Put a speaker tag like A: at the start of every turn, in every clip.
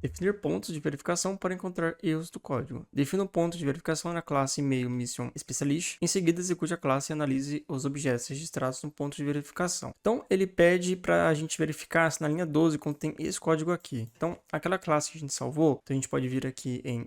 A: Definir pontos de verificação para encontrar erros do código. Defina um ponto de verificação na classe e-mail mission specialist. Em seguida, execute a classe e analise os objetos registrados no ponto de verificação. Então, ele pede para a gente verificar se na linha 12 contém esse código aqui. Então, aquela classe que a gente salvou, então a gente pode vir aqui em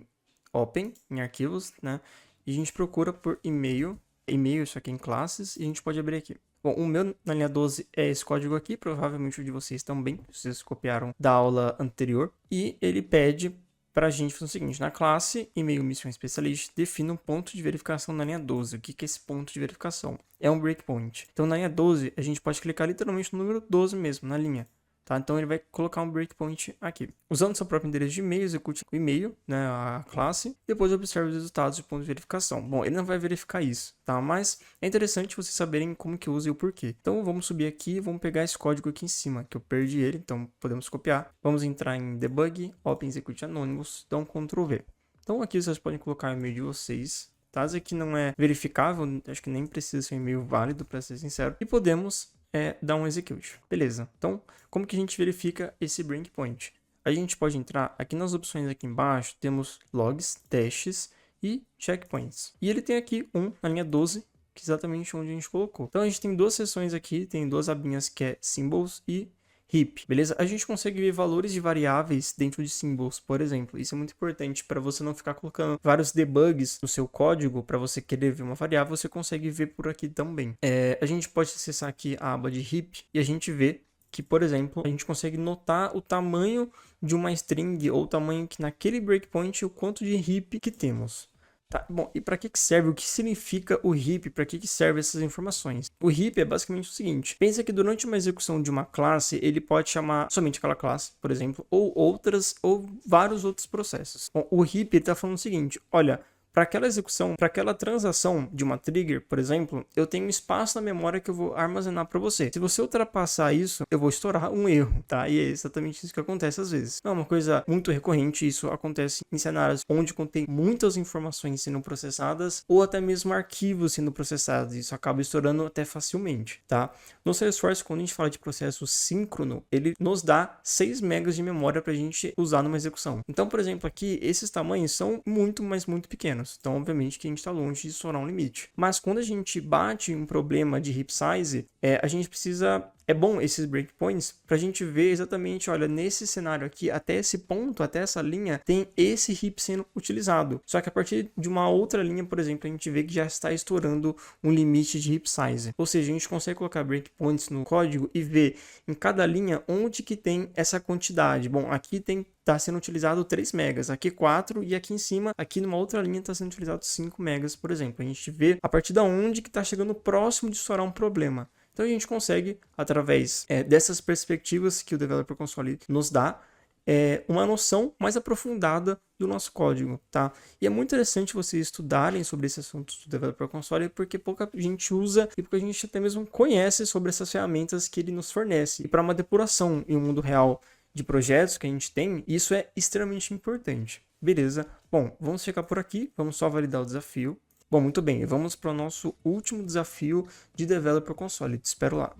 A: Open, em arquivos, né? E a gente procura por e-mail, isso aqui em classes, e a gente pode abrir aqui. Bom, o meu na linha 12 é esse código aqui, provavelmente o de vocês também, vocês copiaram da aula anterior. E ele pede para a gente fazer o seguinte, na classe e-mail mission specialist, defina um ponto de verificação na linha 12. O que é esse ponto de verificação? É um breakpoint. Então, na linha 12, a gente pode clicar literalmente no número 12 mesmo, na linha. Tá? Então, ele vai colocar um breakpoint aqui. Usando seu próprio endereço de e-mail, execute o e-mail, né, a classe, depois observe os resultados de ponto de verificação. Bom, ele não vai verificar isso, tá? Mas é interessante vocês saberem como que usa e o porquê. Então, vamos subir aqui e vamos pegar esse código aqui em cima, que eu perdi ele, então podemos copiar. Vamos entrar em Debug, Open Execute Anonymous, então Ctrl V. Então, aqui vocês podem colocar o e-mail de vocês. Tá? Esse aqui não é verificável, acho que nem precisa ser um e-mail válido, para ser sincero. E podemos dar um execute. Beleza. Então, como que a gente verifica esse breakpoint? A gente pode entrar aqui nas opções aqui embaixo, temos logs, testes e checkpoints. E ele tem aqui um na linha 12, que é exatamente onde a gente colocou. Então, a gente tem duas seções aqui, tem duas abinhas que é symbols e heap, beleza? A gente consegue ver valores de variáveis dentro de symbols, por exemplo. Isso é muito importante para você não ficar colocando vários debugs no seu código para você querer ver uma variável, você consegue ver por aqui também. A gente pode acessar aqui a aba de heap e a gente vê que, por exemplo, a gente consegue notar o tamanho de uma string ou o tamanho que naquele breakpoint, o quanto de heap que temos. Tá, bom, e para que serve? O que significa o heap? Para que servem essas informações? O heap é basicamente o seguinte: pensa que durante uma execução de uma classe, ele pode chamar somente aquela classe, por exemplo, ou outras, ou vários outros processos. Bom, o heap está falando o seguinte: olha, para aquela execução, para aquela transação de uma trigger, por exemplo, eu tenho um espaço na memória que eu vou armazenar para você. Se você ultrapassar isso, eu vou estourar um erro, tá? E é exatamente isso que acontece às vezes. Não é uma coisa muito recorrente, isso acontece em cenários onde contém muitas informações sendo processadas ou até mesmo arquivos sendo processados. Isso acaba estourando até facilmente, tá? No Salesforce, quando a gente fala de processo síncrono, ele nos dá 6 megas de memória para a gente usar numa execução. Então, por exemplo, aqui, esses tamanhos são muito, mas muito pequenos. Então, obviamente, que a gente está longe de estourar um limite. Mas quando a gente bate um problema de heap size, a gente precisa... É bom esses breakpoints para a gente ver exatamente, olha, nesse cenário aqui, até esse ponto, até essa linha, tem esse heap sendo utilizado. Só que a partir de uma outra linha, por exemplo, a gente vê que já está estourando um limite de heap size. Ou seja, a gente consegue colocar breakpoints no código e ver em cada linha onde que tem essa quantidade. Bom, aqui está sendo utilizado 3 megas, aqui 4 e aqui em cima, aqui numa outra linha está sendo utilizado 5 megas, por exemplo. A gente vê a partir da onde que está chegando próximo de estourar um problema. Então a gente consegue, através dessas perspectivas que o Developer Console nos dá, uma noção mais aprofundada do nosso código, tá? E é muito interessante vocês estudarem sobre esse assunto do Developer Console, porque pouca gente usa e porque a gente até mesmo conhece sobre essas ferramentas que ele nos fornece. E para uma depuração em um mundo real de projetos que a gente tem, isso é extremamente importante. Beleza? Bom, vamos ficar por aqui, vamos só validar o desafio. Bom, muito bem, vamos para o nosso último desafio de Developer Console. Te espero lá.